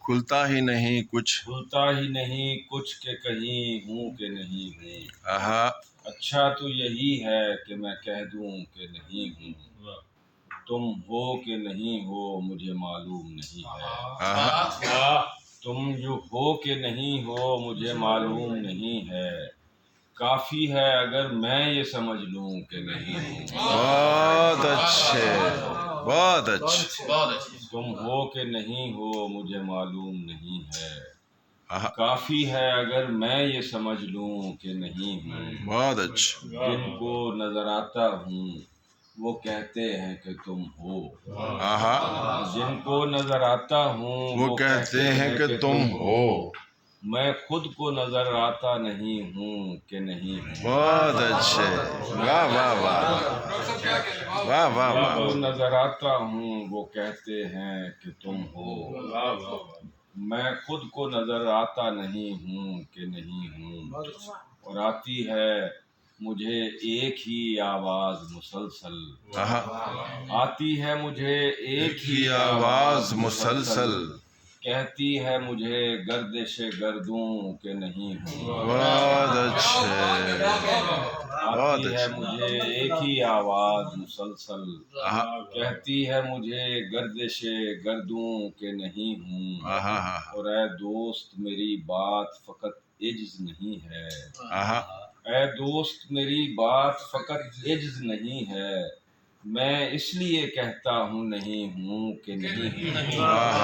کھلتا ہی نہیں کچھ کھلتا ہی نہیں کچھ کہ کہیں ہوں کہ نہیں ہوں آہا اچھا تو یہی ہے کہ میں کہہ دوں کہ نہیں ہوں تم ہو کہ نہیں ہو مجھے معلوم نہیں ہے آہا تم جو ہو کہ نہیں ہو مجھے معلوم نہیں ہے کافی ہے اگر میں یہ سمجھ لوں کہ نہیں ہوں بہت اچھے بہت اچھے تم ہو کہ نہیں ہو مجھے معلوم نہیں ہے آہا کافی ہے اگر میں یہ سمجھ لوں کہ نہیں ہوں بہت اچھے جن کو نظر آتا ہوں وہ کہتے ہیں کہ تم ہو آہا جن کو نظر آتا ہوں وہ کہتے ہیں کہ تم ہو میں خود کو نظر آتا نہیں ہوں کہ نہیں ہوں بہت اچھے واہ واہ واہ واہ واہ جن واہ کو نظر آتا ہوں وہ کہتے ہیں کہ تم ہو میں خود کو نظر آتا نہیں ہوں کہ نہیں ہوں اور آتی ہے مجھے ایک ہی آواز مسلسل آہا آتی ہے مجھے ایک کی آواز مسلسل کہتی ہے مجھے گردش گردوں کہ نہیں ہوں بہت اچھے بہت آتی ہے اچھے مجھے ایک ہی آواز مسلسل آہا کہتی ہے مجھے گردش گردوں کہ نہیں ہوں آہا اور اے دوست میری بات فقط عجز نہیں ہے آہا اے دوست میری بات فقط عجز نہیں ہے میں اس لیے کہتا ہوں نہیں ہوں کہ نہیں ہوں واہ